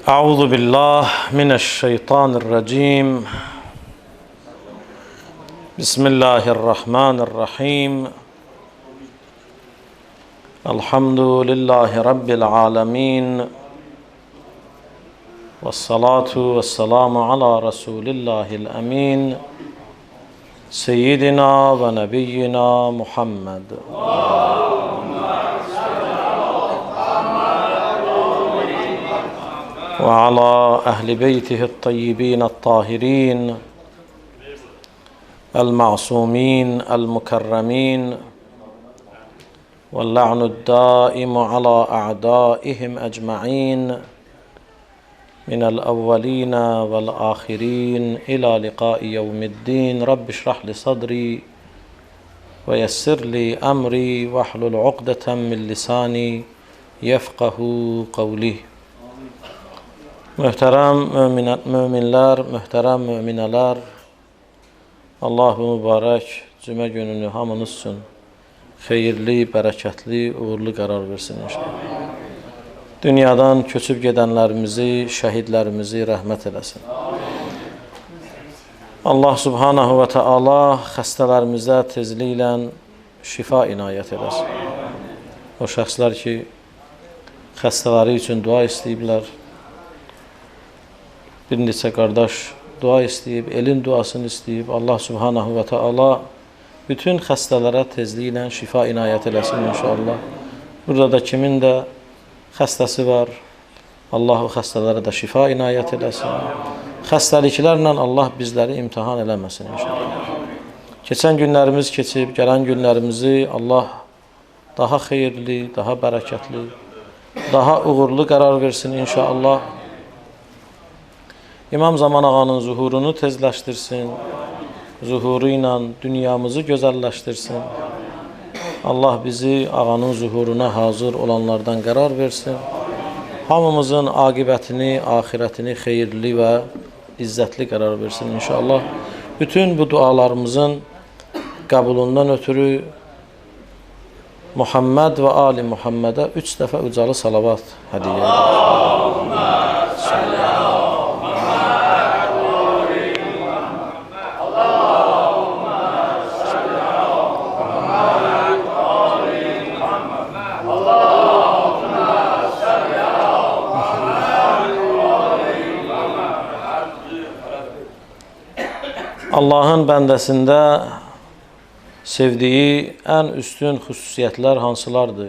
أعوذ بالله من الشيطان الرجيم. بسم الله الرحمن الرحيم. الحمد لله رب العالمين، والصلاة والسلام على رسول الله الأمين سيدنا ونبينا محمد. وعلى أهل بيته الطيبين الطاهرين المعصومين المكرمين، واللعن الدائم على أعدائهم أجمعين من الأولين والآخرين إلى لقاء يوم الدين. رب اشرح لي صدري ويسر لي أمري واحلل عقدة من لساني يفقه قولي. Möhtərəm möminlər, möhtərəm möminələr, Allah-u mübarək cümə gününü hamınız üçün xeyirli, bərəkətli, uğurlu qərar versin inşallah. Dünyadan köçüb gedənlərimizi, şəhidlərimizi rəhmət eləsin. Allah subhanahu və teala xəstələrimizə tezliklə şifa inayət eləsin. O şəxslər ki, xəstələri üçün dua istəyiblər, bir neçə qardaş dua istəyib, elin duasını istəyib, Allah subhanahu və teala bütün xəstələrə tezliklə şifa inayət eləsin inşallah. Burada da kimin də xəstəsi var, Allah o xəstələrə də şifa inayət eləsin. Xəstəliklərlə Allah bizləri imtihan eləməsin inşallah. Keçən günlərimiz keçib, gələn günlərimizi Allah daha xeyirli, daha bərəkətli, daha uğurlu qərar versin inşallah. İmam Zaman ağanın zuhurunu tezləşdirsin, zuhuru ilə dünyamızı gözəlləşdirsin. Allah bizi ağanın zuhuruna hazır olanlardan qərar versin. Hamımızın aqibətini, axirətini xeyirli və izzətli qərar versin inşallah. Bütün bu dualarımızın qəbulundan ötürü Muhammed və Ali Muhammedə 3 dəfə ucalı salavat hədiyyə edir. Allahın bəndəsində sevdiyi ən üstün xüsusiyyətlər hansılardır?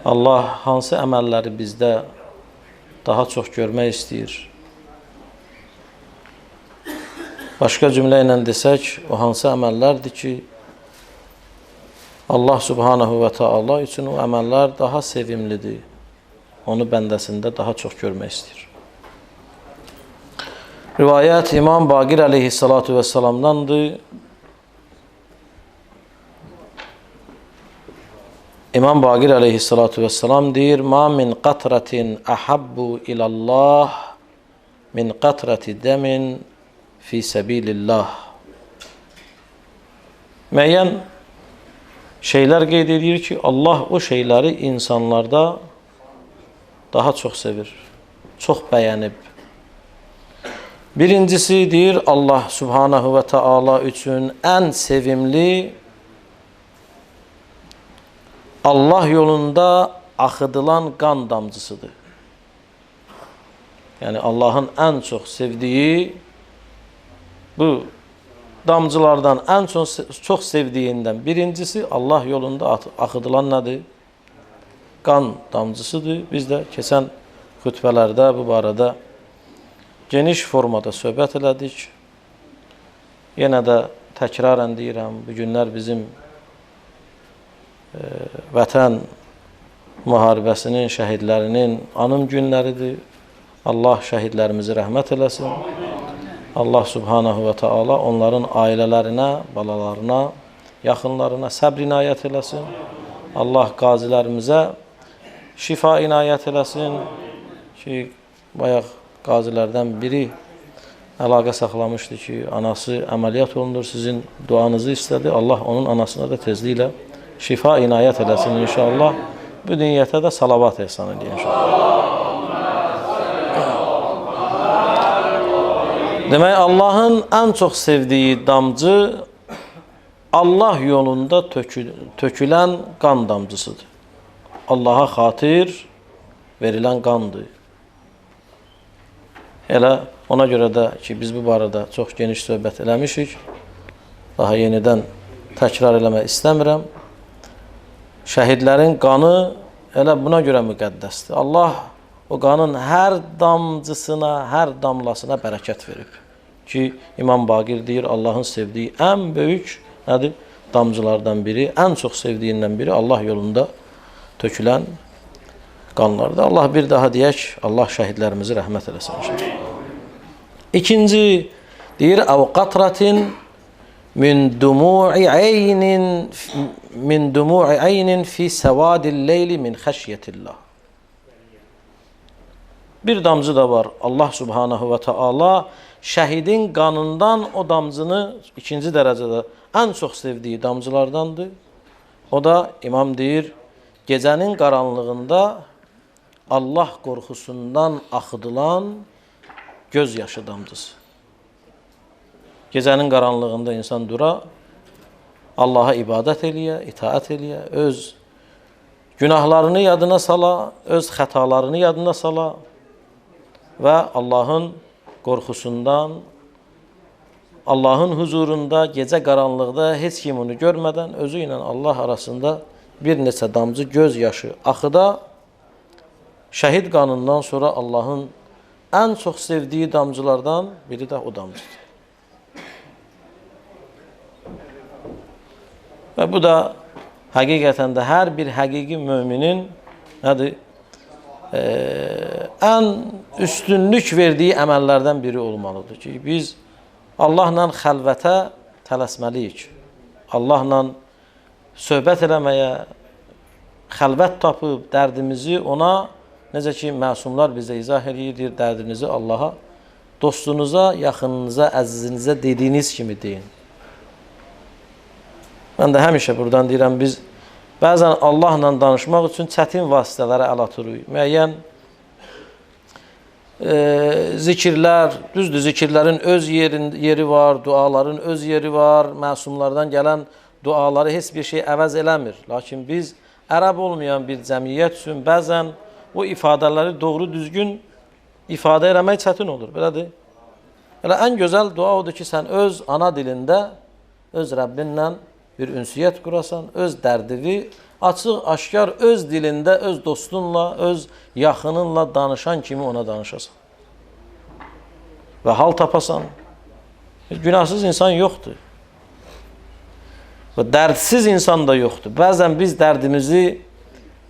Allah hansı əməlləri bizdə daha çox görmək istəyir? Başqa cümlə ilə desək, o hansı əməllərdir ki, Allah subhanahu və teala üçün o əməllər daha sevimlidir, onu bəndəsində daha çox görmək istəyir. Rivayət İmam Baqir əleyhissalatu vesselamdandır. İmam Baqir əleyhissalatu vesselam deyir: "Ma min qatratin ahabbu ilallah min qatrati demin fi sabilillah." Müəyyən şeylər qeyd edir ki, Allah o şeyləri insanlarda daha çox sevir, çox bəyənib. Birincisi deyir, Allah subhanahu və teala üçün ən sevimli Allah yolunda axıdılan qan damcısıdır. Yəni Allahın ən çox sevdiyi bu damcılardan ən çox sevdiyindən birincisi Allah yolunda axıdılan nədir? Qan damcısıdır. Biz də keçən xütbələrdə bu barədə geniş formada söhbət elədik. Yenə də təkrarən deyirəm, bu günlər bizim vətən müharibəsinin, şəhidlərinin anım günləridir. Allah şəhidlərimizi rəhmət eləsin. Allah subhanahu və teala onların ailələrinə, balalarına, yaxınlarına səbr inayət eləsin. Allah qazilərimizə şifa inayət eləsin ki, bayaq qazilərdən biri əlaqə saxlamışdı ki, anası əməliyyat olunur, sizin duanızı istədi. Allah onun anasına da tezliklə şifa inayət eləsin inşallah. Bu niyyətə də salavat ehsan edin inşallah. Demək, Allahın ən çox sevdiyi damcı Allah yolunda tökülən qan damcısıdır. Allaha xatir verilən qandır. Elə ona görə də ki, biz bu barədə çox geniş söhbət eləmişik. Daha yenidən təkrar eləmək istəmirəm. Şəhidlərin qanı elə buna görə müqəddəsdir. Allah o qanın hər damcısına, hər damlasına bərəkət verib. Ki, İmam Baqir deyir, Allahın sevdiyi ən böyük nədir? Damcılardan biri, ən çox sevdiyindən biri Allah yolunda tökülən qanlardır. Allah bir daha deyək, Allah şəhidlərimizi rəhmət eləsin. İkinci deyir, əv qatratin min dumu'i aynin fi səvadil leyli min xəşyetillah. Bir damcı da var. Allah subhanahu və taala şəhidin qanından o damcını ikinci dərəcədə ən çox sevdiyi damcılardandır. O da imam deyir, gecənin qaranlığında Allah qorxusundan axıdılan göz yaşı damcısı. Gecənin qaranlığında insan dura, Allaha ibadət eləyə, itaət eləyə, öz günahlarını yadına sala, öz xətalarını yadına sala və Allahın qorxusundan, Allahın huzurunda gecə qaranlıqda heç kim onu görmədən özü ilə Allah arasında bir neçə damcı göz yaşı axıda, şəhid qanından sonra Allahın ən çox sevdiyi damcılardan biri də o damcıdır. Və bu da həqiqətən də hər bir həqiqi müminin nədir? Ən üstünlük verdiyi əməllərdən biri olmalıdır ki, biz Allahla xəlvətə tələsməliyik. Allahla söhbət eləməyə, xəlvət tapıb dərdimizi ona, necə ki, məsumlar bizə izah edir, dərdinizi Allaha, dostunuza, yaxınınıza, əzizinizə dediyiniz kimi deyin. Mən də həmişə buradan deyirəm, biz bəzən Allahla danışmaq üçün çətin vasitələrə əl atırıq. Müəyyən zikirlər, düzdür, zikirlərin öz yeri var, duaların öz yeri var, məsumlardan gələn duaları heç bir şey əvəz eləmir. Lakin biz ərəb olmayan bir cəmiyyət üçün bəzən o ifadələri doğru düzgün ifadə eləmək çətin olur, belədir. Elə ən gözəl dua odur ki, sən öz ana dilində, öz Rəbbinlə bir ünsiyyət qurasan, öz dərdini açıq, aşkar öz dilində, öz dostunla, öz yaxınınla danışan kimi ona danışasan. Və hal tapasan. Günahsız insan yoxdur. Və dərdsiz insan da yoxdur. Bəzən biz dərdimizi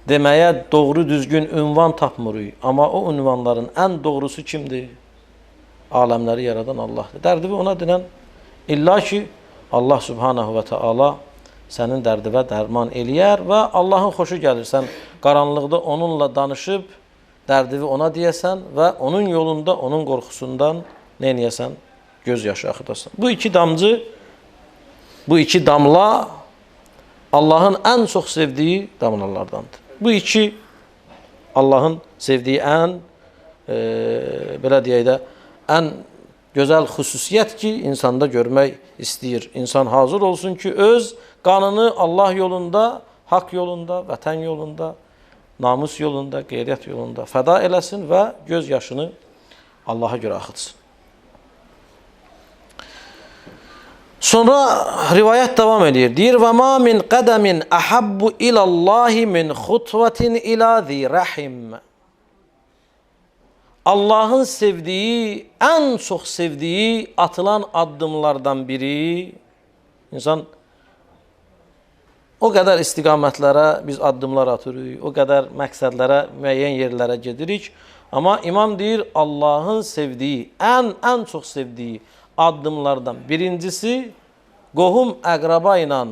deməyə doğru düzgün ünvan tapmırıq. Amma o ünvanların ən doğrusu kimdir? Aləmləri yaradan Allahdır. Dərdini ona dinən illa ki, Allah subhanahu və taala sənin dərdivə dərman eləyər və Allahın xoşu gəlir. Sən qaranlıqda onunla danışıb, dərdini ona deyəsən və onun yolunda, onun qorxusundan nə eləyəsən? Göz yaşı axıdasan. Bu iki damcı, bu iki damla Allahın ən çox sevdiyi damlalardandır. Bu iki Allahın sevdiyi ən, belə deyək də, ən gözəl xüsusiyyət ki, insanda görmək istəyir. İnsan hazır olsun ki, öz qanını Allah yolunda, haqq yolunda, vətən yolunda, namus yolunda, qeyriyyət yolunda fəda eləsin və göz yaşını Allaha görə axıtsın. Sonra rivayət davam edir. Deyir, və ma min qədəmin əhəbbu ilallahi min xutvatin ila zi rəhim. Allahın sevdiyi, ən çox sevdiyi atılan addımlardan biri, insan o qədər istiqamətlərə biz addımlar atırıq, o qədər məqsədlərə, müəyyən yerlərə gedirik. Amma imam deyir, Allahın sevdiyi, ən çox sevdiyi addımlardan birincisi, qohum əqraba ilə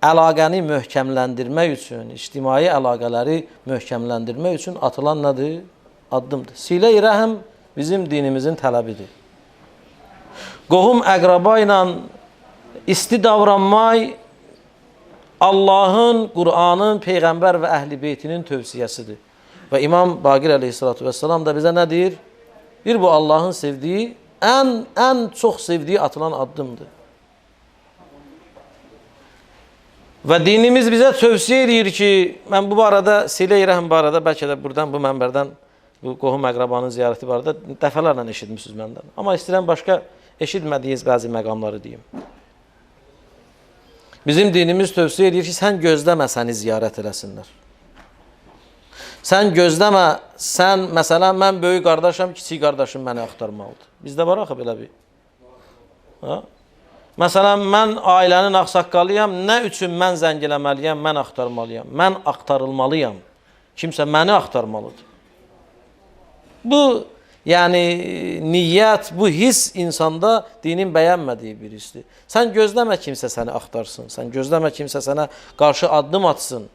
əlaqəni möhkəmləndirmək üçün, ictimai əlaqələri möhkəmləndirmək üçün atılan nədir? Addımdır. Silə-i rəhm bizim dinimizin tələbidir. Qohum əqraba ilə isti davranmaq Allahın, Qur'anın, Peyğəmbər və Əhl-i Beytinin tövsiyəsidir. Və İmam Baqir əleyhissalatu vesselam da bizə nə deyir? Bir bu Allahın sevdiği, en çok sevdiği atılan addımdır. Ve dinimiz bize tövsiye edir ki, ben bu barada Silə-i Rəhm barada, belki de buradan, bu mənbərdən, bu qohum əqrabanın ziyarəti barada dəfələrlə eşitmişsiniz məndən. Amma istəyirəm başqa eşitmədiyiniz bəzi məqamları deyim. Bizim dinimiz tövsiyə edir ki, sən gözləmə səni ziyarət eləsinlər. Sən gözləmə, sən, məsələn, mən böyük qardaşım, kiçik qardaşım məni axtarmalıdır. Bizdə var axı belə bir. Ha? Məsələn, mən ailənin ağsaqqalıyam, nə üçün mən zəng eləməliyəm, mən axtarmalıyam, mən axtarılmalıyam, kimsə məni axtarmalıdır. Bu, yəni, niyyət, bu his insanda dinin bəyənmədiyi bir hisdir. Sən gözləmə kimsə səni axtarsın, sən gözləmə kimsə sənə qarşı addım atsın.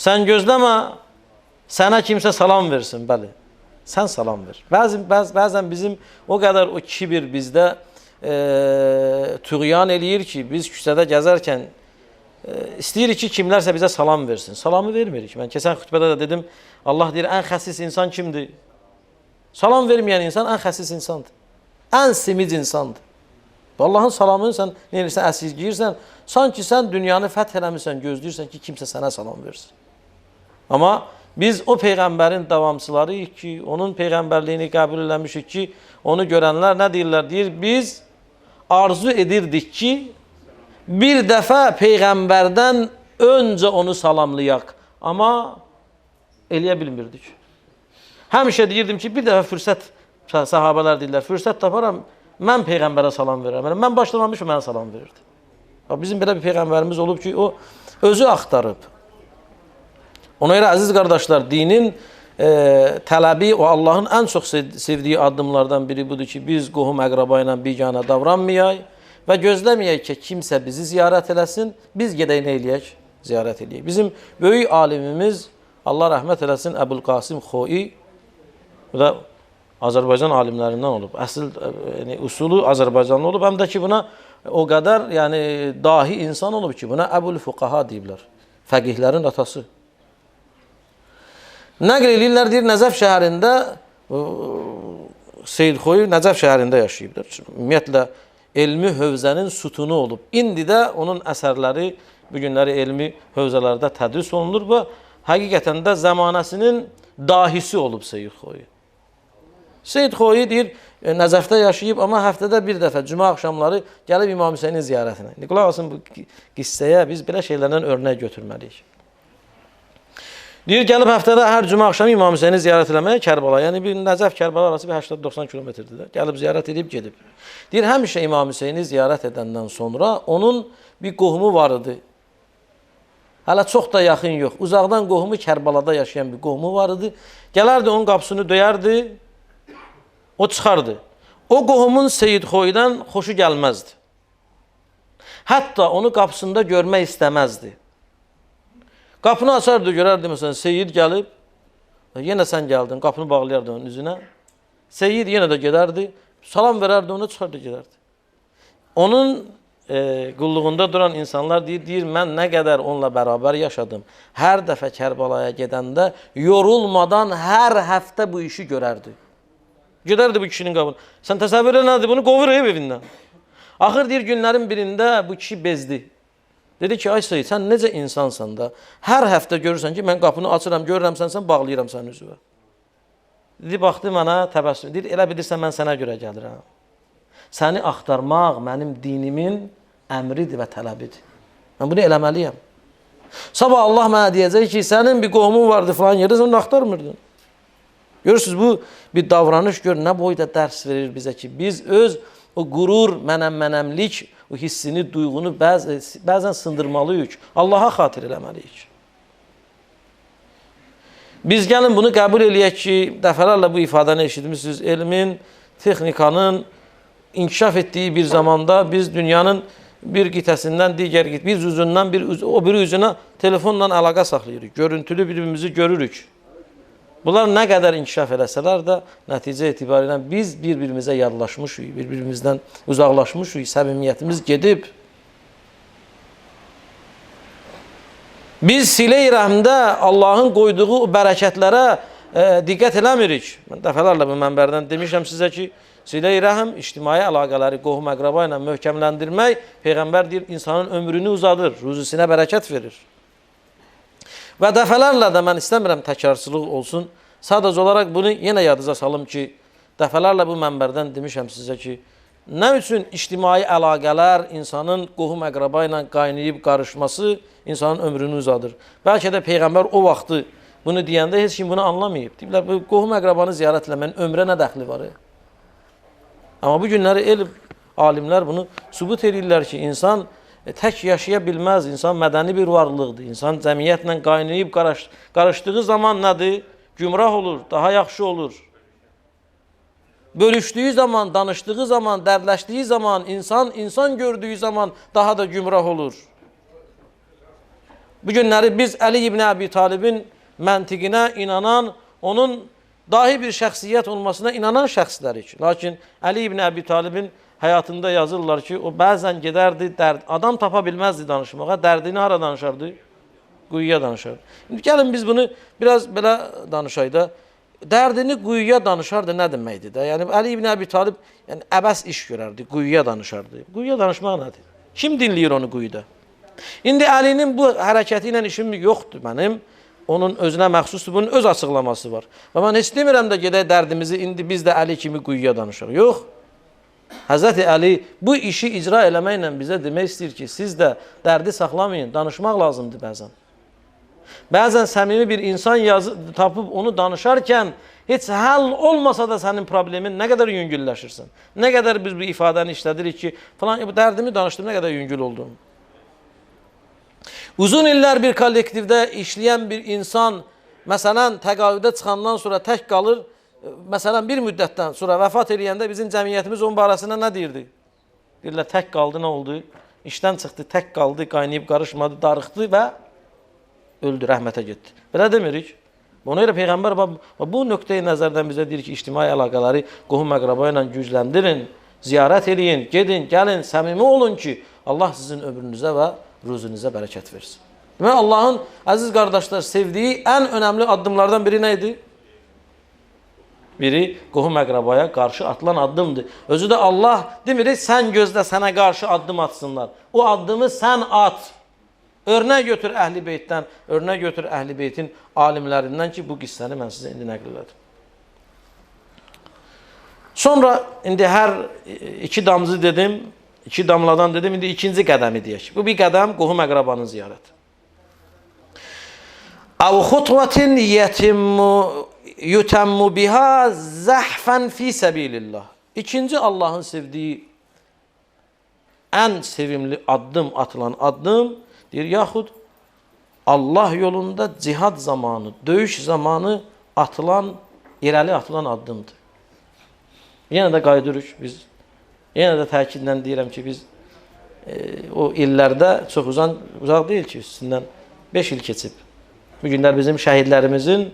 Sən gözləmə, sənə kimsə salam versin, bəli, sən salam ver. Bəzən bizim o qədər o kibir bizdə tüğyan eləyir ki, biz küçədə gəzərkən istəyirik ki, kimlərsə bizə salam versin. Salamı vermirik. Mən keçən xütbədə də dedim, Allah deyir, ən xəsis insan kimdir? Salam verməyən insan ən xəsis insandır. Ən simic insandır. Allahın salamını sən nə edirsən, əsirgəyirsən, sanki sən dünyanı fəth eləmirsən, gözləyirsən ki, kimsə sənə salam versin. Amma biz o Peyğəmbərin davamçılarıyıq ki, onun Peyğəmbərliyini qəbul eləmişik ki, onu görənlər nə deyirlər? Deyir, biz arzu edirdik ki, bir dəfə Peyğəmbərdən öncə onu salamlayaq. Amma eləyə bilmirdik. Həmişə deyirdim ki, bir dəfə fürsət, sahabələr deyirlər, fürsət taparam, mən Peyğəmbərə salam verəm. Mən başlamamışım, mənə salam verirdi. Bizim belə bir Peyğəmbərimiz olub ki, o özü axtarıb. Ona görə əziz qardaşlar, dinin tələbi o Allahın ən çox sevdiyi addımlardan biri budur ki, biz qohum əqraba ilə biganə davranmayaq və gözləməyək ki, kimsə bizi ziyarət eləsin, biz gedək nə eləyək? Ziyarət eləyək. Bizim böyük alimimiz, Allah rəhmət eləsin, Əbülqasim Xoi, bu da Azərbaycan alimlərindən olub. Əsl usulu Azərbaycanlı olub, həm də ki, buna o qədər dahi insan olub ki, buna Əbül-Fuqaha deyiblər, fəqihlərin atası. Nəql edirlər, deyir, Nəcəf şəhərində, Seyyid Xoy Nəcəf şəhərində yaşayıbdır. Ümumiyyətlə, elmi hövzənin sütunu olub. İndi də onun əsərləri bu günləri elmi hövzələrdə tədris olunur və həqiqətən də zamanəsinin dahisi olub Seyyid Xoy. Seyyid Xoy deyir, Nəcəfdə yaşayıb, amma həftədə bir dəfə, cümə axşamları gəlib İmam Hüseynin ziyarətinə. Qulaq asın, bu qissəyə biz belə şeylərdən örnək götürməliyik. Deyir, gəlib həftədə hər cümə axşamı İmam Hüseyni ziyarət eləməyə Kərbala. Yəni, bir Nəcəf Kərbala arası bir 80-90 kilometrdir. Gəlib ziyarət edib, gedib. Deyir, həmişə İmam Hüseyni ziyarət edəndən sonra onun bir qohumu var idi. Hələ çox da yaxın yox. Uzaqdan qohumu Kərbalada yaşayan bir qohumu var idi. Gələrdi, onun qapısını döyərdi, o çıxardı. O qohumun Seyyid Xoydan xoşu gəlməzdi. Hətta onu qapısında görmək istəməzdi. Qapını açardı, görərdi, məsələn, Seyyid gəlib, yenə sən gəldin, qapını bağlayardı onun üzünə. Seyyid yenə də gedərdi, salam verərdi, ona çıxardı, gedərdi. Onun qulluğunda duran insanlar deyir, mən nə qədər onunla bərabər yaşadım. Hər dəfə Kərbalaya gedəndə yorulmadan hər həftə bu işi görərdi. Gedərdi bu kişinin qapını. Sən təsəvvür elədi, bunu qovur evindən. Axır deyir, günlərin birində bu kişi bezdi. Dedi ki, ay Seyyid, sən necə insansan da, hər həftə görürsən ki, mən qapını açıram, görürəm sən bağlayıram sən üzvə. Dedi, baxdı mənə, təbəssüm, deyir, elə bilirsən, mən sənə görə gəlirəm. Səni axtarmaq mənim dinimin əmridir və tələbidir. Mən bunu eləməliyəm. Sabah Allah mənə deyəcək ki, sənin bir qohumun vardı falan yerdə, sən onu axtarmırdın. Görürsünüz, bu bir davranış gör, nə boyda dərs verir bizə ki, biz öz o qurur, mənəmlik, o hissini, duyğunu bəzən sındırmalıyıq. Allaha xatir eləməliyik. Biz gəlin bunu qəbul eləyək ki, dəfələrlə bu ifadəni eşitmişsiniz, elmin, texnikanın inkişaf etdiyi bir zamanda biz dünyanın bir qitəsindən digər qitə, bir üzündən o biri üzünə telefonla əlaqə saxlayırıq, görüntülü birbirimizi görürük. Bunlar nə qədər inkişaf eləsələr də, nəticə etibarilə biz bir-birimizə yadlaşmışıq, bir-birimizdən uzaqlaşmışıq, səmimiyyətimiz gedib. Biz Silə-i Rəhmdə Allahın qoyduğu bərəkətlərə diqqət eləmirik. Mən dəfələrlə bu mənbərdən demişəm sizə ki, silə-i rəhm, ictimai əlaqələri qohum əqraba ilə möhkəmləndirmək, Peyğəmbər deyir, insanın ömrünü uzadır, ruzisinə bərəkət verir. Və dəfələrlə də mən istəmirəm təkrarçılıq olsun, sadəcə olaraq bunu yenə yadınıza salım ki, dəfələrlə bu mənbərdən demişəm sizə ki, nə üçün ictimai əlaqələr insanın qohum əqraba ilə qaynayıb qarışması insanın ömrünü uzadır. Bəlkə də Peyğəmbər o vaxtı bunu deyəndə heç kim bunu anlamayıb. Deyiblər, bu qohum əqrabanı ziyarət eləmənin ömrə nə dəxli var? Amma bu günləri elm alimlər bunu sübut edirlər ki, insan tək yaşaya bilməz, insan mədəni bir varlıqdır. İnsan cəmiyyətlə qaynayıb qarışdığı zaman nədir? Gümrah olur, daha yaxşı olur. Bölüşdüyü zaman, danışdığı zaman, dərdləşdiyi zaman, insan gördüyü zaman daha da gümrah olur. Bu günləri biz Əli ibn Əbi Talibin məntiqinə inanan, onun dahi bir şəxsiyyət olmasına inanan şəxslərik. Lakin Əli ibn Əbi Talibin həyatında yazırlar ki, o bəzən gedərdi, adam tapa bilməzdi danışmağa, dərdini hara danışardı? Quyuya danışardı. İndi gəlin biz bunu biraz belə danışayıq da, dərdini quyuya danışardı nə deməkdir də? Yəni Əli ibn Əbi Talib yəni, əbəs iş görərdi, quyuya danışardı. Quyuya danışmaq nədir? Kim dinləyir onu quyuda? İndi Əlinin bu hərəkəti ilə işim yoxdur mənim. Onun özünə məxsusdur, bunun öz açıqlaması var. Və mən heç demirəm də gedək dərdimizi, indi biz də Əli kimi quyuya danışırıq. Yox. Həzrəti Əli bu işi icra eləməklə bizə demək istəyir ki, siz də dərdi saxlamayın, danışmaq lazımdır bəzən. Bəzən səmimi bir insan tapıb onu danışarkən heç həll olmasa da sənin problemin nə qədər yüngülləşirsən. Nə qədər biz bu ifadəni işlədirik ki, falan dərdimi danışdım, nə qədər yüngül oldum. Uzun illər bir kollektivdə işləyən bir insan, məsələn, təqaüdə çıxandan sonra tək qalır, məsələn, bir müddətdən sonra vəfat edəndə bizim cəmiyyətimiz onun barəsində nə deyirdi? Deyirlər, tək qaldı, nə oldu? İşdən çıxdı, tək qaldı, qaynayıb qarışmadı, darıxdı və öldü, rəhmətə getdi. Belə demirik. Ona görə Peyğəmbər bu nöqteyi nəzərdən bizə deyir ki, ictimai əlaqələri qohum əqraba ilə gücləndirin, ziyarət edin, gedin, gəlin, səmimi olun ki, Allah sizin ömrünüzə və ruzunuzə bərəkət versin. Demək, Allahın, əziz qardaşlar, sevdiyi ən önəmli addımlardan biri nə idi? Biri qohum əqrabaya qarşı atılan addımdır. Özü də Allah demir, sən gözlə sənə qarşı addım atsınlar. O addımı sən at. Örnək götür Əhl-i Beytdən, örnək götür Əhl-i Beytin alimlərindən ki, bu qissəni mən sizə indi nəql elədim. Sonra, indi hər iki damcı dedim, İki damladan dedim, indi ikinci qədəmi deyək. Bu bir qədəm qohum əqrabanın ziyarəti. Əv xutvatin yutemmu biha zəhfən fi səbilillah. İkinci Allahın sevdiyi ən sevimli addım, atılan addım, deyir, yaxud Allah yolunda cihad zamanı, döyüş zamanı irəli atılan addımdır. Yenə də qayıdırıq biz. Yenə də təkidlə deyirəm ki, biz o illərdə çox uzaq deyil ki, üstündən 5 il keçib. Bu günlər bizim şəhidlərimizin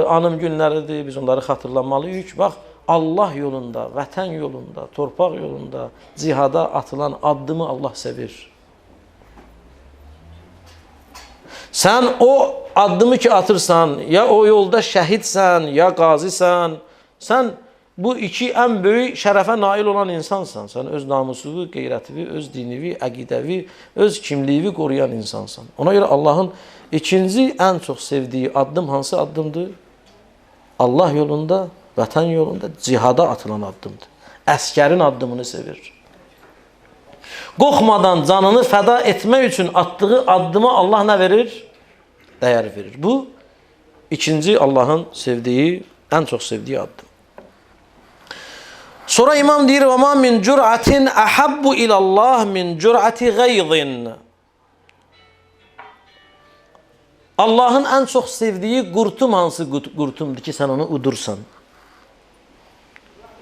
anım günləridir, biz onları xatırlamalıyıq. Bax, Allah yolunda, vətən yolunda, torpaq yolunda, cihada atılan addımı Allah sevir. Sən o addımı ki atırsan, ya o yolda şəhidsən, ya qazisən, sən bu iki ən böyük şərəfə nail olan insansan. Sən öz namusuvu, qeyrətivi, öz dinivi, əqidəvi, öz kimliyi qoruyan insansan. Ona görə Allahın ikinci ən çox sevdiyi addım hansı addımdır? Allah yolunda, vətən yolunda cihada atılan addımdır. Əskərin addımını sevir. Qorxmadan canını fəda etmək üçün atdığı addımı Allah nə verir? Dəyər verir. Bu, ikinci Allahın sevdiyi, ən çox sevdiyi addım. Sonra imam deyir, وَمَا مِنْ جُرْعَةٍ أَحَبُّ إِلَى اللّٰهِ مِنْ جُرْعَةِ غَيْضٍ. Allahın ən çox sevdiyi qurtum hansı qurtumdur ki, sən onu udursan?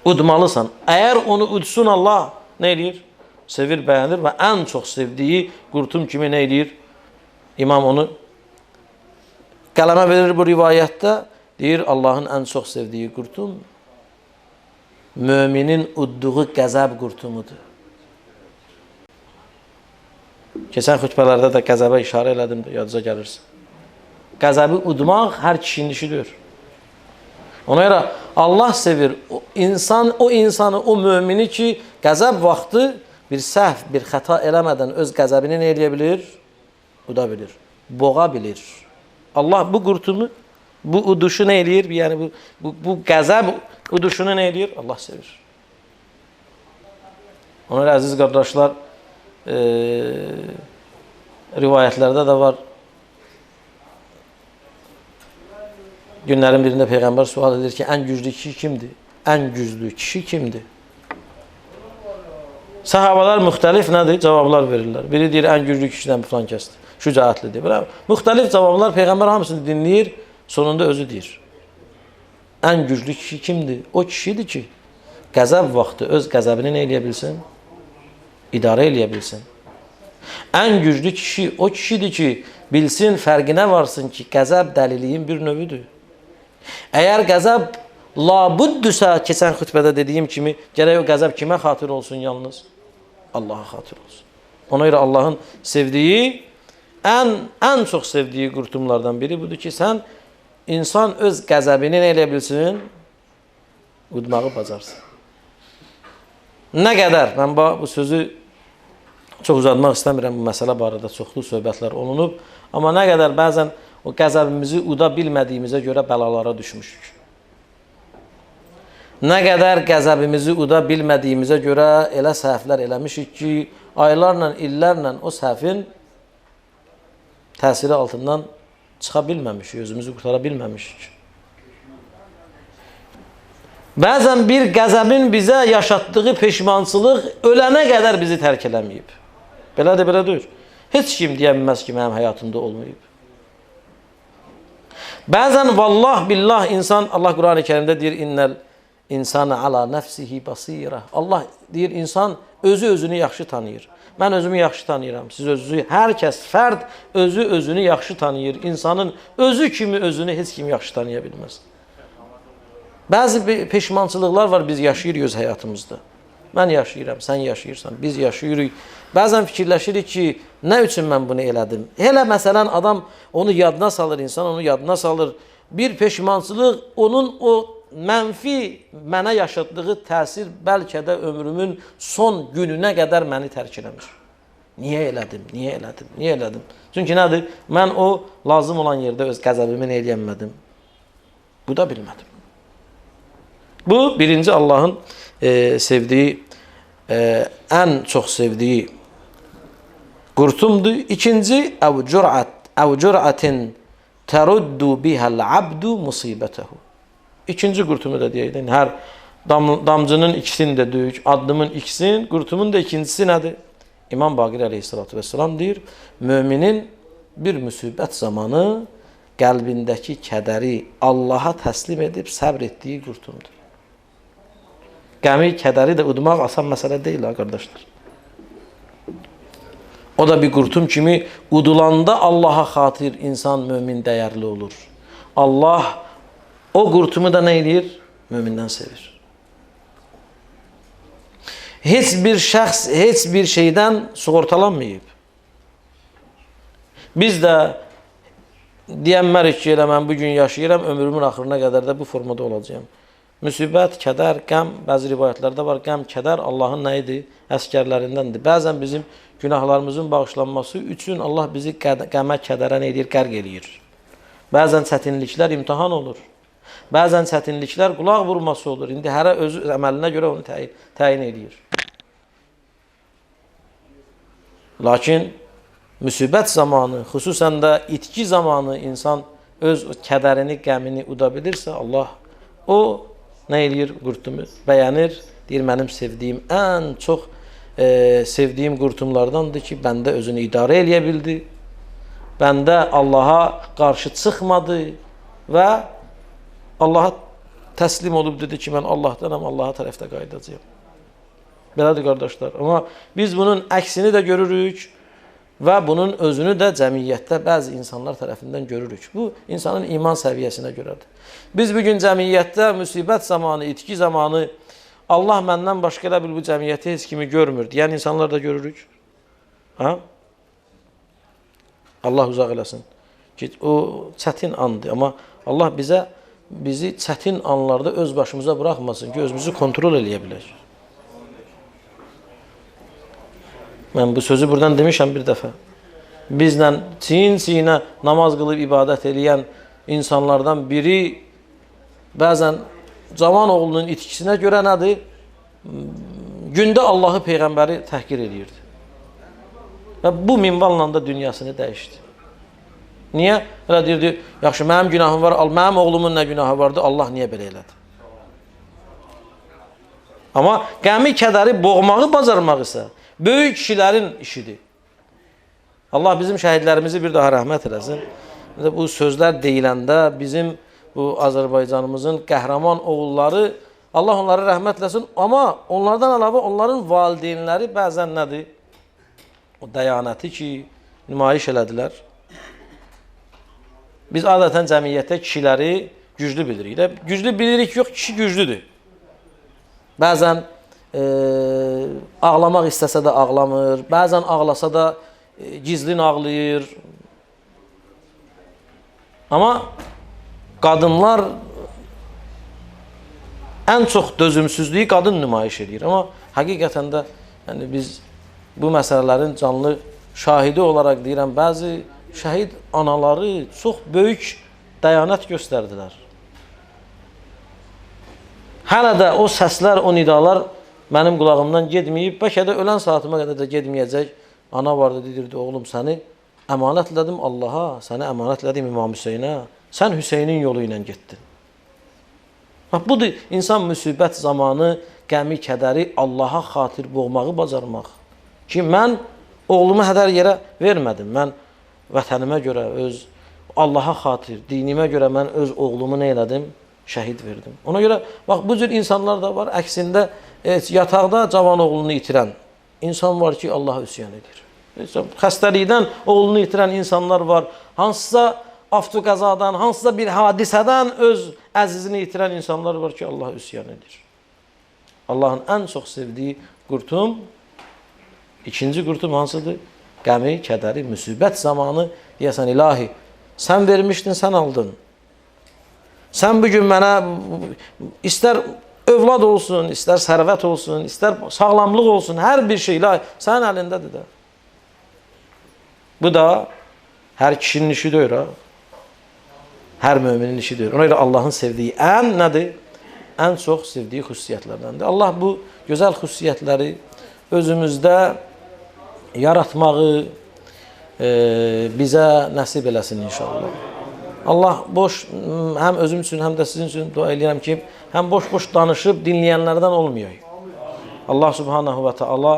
Udmalısan. Əgər onu udsun Allah, nə eləyir? Sevir, bəyənir və ən çox sevdiyi qurtum kimi nə eləyir? İmam onu qələmə verir bu rivayətdə. Deyir, Allahın ən çox sevdiyi qurtum müminin udduğu qəzəb qurtumudur. Keçən xütbələrdə də qəzəbə işarə elədim, yadınıza gəlirsin. Qəzəbi udmaq hər kişinin işidir. Ona görə Allah sevir o insanı, o mümini ki, qəzəb vaxtı bir səhv, bir xəta eləmədən öz qəzəbini nə eləyə bilir? Uda bilir, boğa bilir. Allah bu qurtumu, bu uduşu nə eləyir? Yəni bu qəzəb uduşunu nə eləyir? Allah sevir. Ona görə əziz qardaşlar, rivayətlərdə də var. Günlərin birində Peyğəmbər sual edir ki, ən güclü kişi kimdir? Ən güclü kişi kimdir? Sahabalar müxtəlif nədir? Cavablar verirlər. Biri deyir, ən güclü kişidən filan kəsdir. Şücaətlidir. Müxtəlif cavablar Peyğəmbər hamısını dinləyir, sonunda özü deyir. Ən güclü kişi kimdir? O kişidir ki, qəzəb vaxtı öz qəzəbini nə eləyə bilsin? İdarə eləyə bilsin. Ən güclü kişi o kişidir ki, bilsin, fərqinə varsın ki, qəzəb dəliliyin bir növüdür. Əgər qəzəb labuddüsə, keçən xütbədə dediyim kimi, gərək o qəzəb kimə xatir olsun yalnız? Allaha xatir olsun. Ona görə Allahın sevdiyi, ən çox sevdiyi qurtumlardan biri budur ki, sən insan öz qəzəbini nə eləyə bilsin? Udmağı bacarsın. Nə qədər, mən bu sözü çox uzatmaq istəmirəm, bu məsələ barədə çoxlu söhbətlər olunub, amma nə qədər bəzən o qəzəbimizi uda bilmədiyimizə görə bəlalara düşmüşük. Nə qədər qəzəbimizi uda bilmədiyimizə görə elə səhvlər eləmişik ki, aylarla, illərlə o səhvin təsiri altından çıxa bilməmişik, özümüzü qurtara bilməmişik. Bəzən bir qəzəbin bizə yaşatdığı peşmançılıq ölənə qədər bizi tərk eləməyib. Belədir, belə deyir. Heç kim deyəməz ki, mənim həyatımda olmayıb. Bəzən vallah billah insan, Allah Qur'an-ı Kərimdə deyir, innəl insana ala nəfsihi basira. Allah deyir, insan özünü yaxşı tanıyır. Mən özümü yaxşı tanıyıram. Siz özünüzü, hər kəs, fərd özünü yaxşı tanıyır. İnsanın özü kimi özünü heç kim yaxşı tanıya bilməz. Bəzi peşmançılıqlar var, biz yaşayırıq öz həyatımızda. Mən yaşayıram, sən yaşayırsan, biz yaşayırıq. Bəzən fikirləşirik ki, nə üçün mən bunu elədim? Elə məsələn, adam onu yadına salır, insan onu yadına salır. Bir peşmançılıq, onun o mənfi mənə yaşatdığı təsir bəlkə də ömrümün son gününə qədər məni tərk eləmir. Niyə elədim, niyə elədim, niyə elədim? Çünki nədir? Mən o lazım olan yerdə öz qəzəbimi nə eləyəmədim? Bu da bilmədim. Bu, birinci Allahın sevdiyi, ən çox sevdiyi qurtumdur. İkinci, əv cür'atin təruddu bihəl abdu musibətəhu. İkinci qurtumu da deyək, hər damcının ikisini də döyük, addımın ikisini, qurtumun da ikincisi nədir? İmam Baqir əleyhissalatu vesselam deyir, müminin bir müsibət zamanı qəlbindəki kədəri Allaha təslim edib səbr etdiyi qurtumdur. Qəmi, kədəri də udmaq asan məsələ deyil, qardaşlar. O da bir qurtum kimi udulanda Allaha xatir insan, mömin dəyərli olur. Allah o qurtumu da nə edir? Mömindən sevir. Heç bir şəxs, heç bir şeydən sığortalanmayıb. Biz də deyənmərik ki, mən bugün yaşayıram, ömrümün axırına qədər də bu formada olacağım. Müsibət, kədər, qəm, bəzi rivayətlərdə var, qəm, kədər Allahın nə idi? Əskərlərindəndir. Bəzən bizim günahlarımızın bağışlanması üçün Allah bizi qəmə, kədərə nə edir? Qərq eləyir. Bəzən çətinliklər imtihan olur. Bəzən çətinliklər qulaq vurması olur. İndi hərə öz əməlinə görə onu təyin edir. Lakin müsibət zamanı, xüsusən də itki zamanı insan öz kədərini, qəmini uda bilirsə, Allah o nə eləyir? Qurtumu bəyənir. Deyir, mənim sevdiyim, ən çox sevdiyim qurtumlardandır ki, bəndə özünü idarə eləyə bildi. Bəndə Allaha qarşı çıxmadı və Allaha təslim olub dedi ki, mən Allahdanam, Allaha tərəfdə qayıdacağım. Belədir, qardaşlar. Amma biz bunun əksini də görürük və bunun özünü də cəmiyyətdə bəzi insanlar tərəfindən görürük. Bu, insanın iman səviyyəsinə görədir. Biz bugün cəmiyyətdə müsibət zamanı, itki zamanı Allah məndən başqa elə bil bu cəmiyyəti heç kimi görmür deyən insanlar da görürük. Ha? Allah uzaq eləsin. O çətin andır. Amma Allah bizə bizi çətin anlarda öz başımıza buraxmasın ki, özümüzü kontrol eləyə bilək. Mən bu sözü buradan demişəm bir dəfə. Bizlə çiyin-çiyinə namaz qılıb ibadət eləyən insanlardan biri bəzən cavan oğlunun itkisinə görə nədir? Gündə Allahı, Peyğəmbəri təhqir edirdi. Və bu minvalla da dünyasını dəyişdi. Niyə? Elə deyirdi, yaxşı, mənim günahım var, mənim oğlumun nə günahı vardı, Allah niyə belə elədi? Amma qəmi, kədəri boğmağı bacarmaq isə böyük kişilərin işidir. Allah bizim şəhidlərimizi bir daha rəhmət eləsin. Bu sözlər deyiləndə bizim bu Azərbaycanımızın qəhrəman oğulları, Allah onları rəhmət eləsin, amma onlardan əlavə onların valideynləri bəzən nədir? O dəyanəti ki, nümayiş elədilər. Biz adətən cəmiyyətdə kişiləri güclü bilirik. Güclü bilirik, yox, kişi güclüdür. Bəzən ağlamaq istəsə də ağlamır, bəzən ağlasa da gizlin ağlayır. Amma qadınlar ən çox dözümsüzlüyü qadın nümayiş edir. Amma həqiqətən də yəni biz bu məsələlərin canlı şahidi olaraq deyirəm, bəzi şəhid anaları çox böyük dəyanət göstərdilər. Hələ də o səslər, o nidalar mənim qulağımdan getməyib, bəlkə də ölən saatıma qədər də getməyəcək. Ana vardı, deyirdi, oğlum səni əmanət elədim Allaha, səni əmanət elədim İmam Hüseynə, sən Hüseynin yolu ilə getdin. Budur, insan müsibət zamanı qəmi, kədəri Allaha xatir boğmağı bacarmaq. Ki, mən oğlumu hədər yerə vermədim. Mən vətənimə görə, öz Allaha xatir, dinimə görə mən öz oğlumu nə elədim? Şəhid verdim. Ona görə, bax, bu cür insanlar da var. Əksində, yataqda cavan oğlunu itirən insan var ki, Allaha üsyan edir. Xəstəlikdən oğlunu itirən insanlar var. Hansısa avtoqəzadan, hansısa bir hadisədən öz əzizini itirən insanlar var ki, Allaha üsyan edir. Allahın ən çox sevdiyi qurtum, ikinci qurtum hansıdır? Qəmi, kədəri, müsibət zamanı deyəsən, ilahi, sən vermişdin, sən aldın. Sən bugün mənə istər övlad olsun, istər sərvət olsun, istər sağlamlıq olsun, hər bir şey ilahi, sənin əlindədir də. Bu da hər kişinin işi deyir, hər müminin işi deyir. Ona görə Allahın sevdiyi ən nədir? Ən çox sevdiyi xüsusiyyətlərdəndir. Allah bu gözəl xüsusiyyətləri özümüzdə yaratmağı bizə nəsib eləsin inşallah. Allah boş, həm özüm üçün, həm də sizin üçün dua edirəm ki, həm boş-boş danışıb dinləyənlərdən olmayayıq. Allah subhanahu və teala,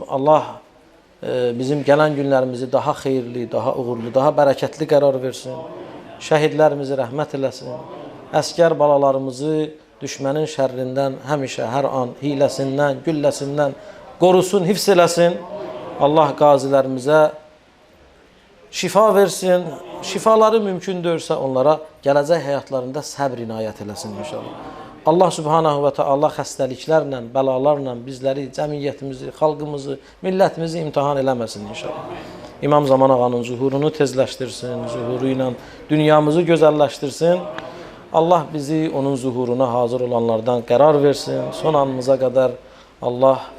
Allah bizim gələn günlərimizi daha xeyirli, daha uğurlu, daha bərəkətli qərar versin. Şəhidlərimizi rəhmət eləsin. Əskər balalarımızı düşmənin şərrindən həmişə, hər an hiləsindən, gülləsindən qorusun, hifz eləsin. Allah qazilərimizə şifa versin. Şifaları mümkündürsə onlara gələcək həyatlarında səbr inayət eləsin inşallah. Allah subhanahu və teala xəstəliklərlə, bəlalarla bizləri, cəmiyyətimizi, xalqımızı, millətimizi imtihan eləməsin inşallah. İmam Zaman ağanın zuhurunu tezləşdirsin, zuhuru ilə dünyamızı gözəlləşdirsin. Allah bizi onun zuhuruna hazır olanlardan qərar versin. Son anımıza qədər Allah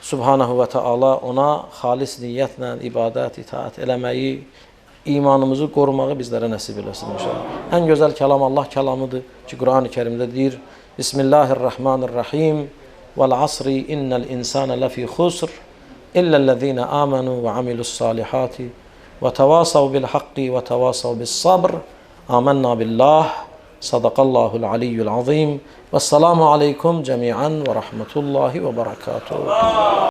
subhanahu və teala ona xalis niyyətlə ibadət, itaat eləməyi, imanımızı qorumağı bizlərə nəsib eləsin inşallah. Ən gözəl kəlam Allah kəlamıdır ki, Quran-ı Kərimdə deyir, Bismillahirrahmanirrahim, Vəl-asri innəl insana ləfi xusr, illellezine amanu və amilusssalihati, və təvasav bil-haqqi və təvasav bis-sabr, amennā billah, sadaqallahul aliyyul azim, və salamu aleykum cəmiən və rahmetullahi və barakatuhu.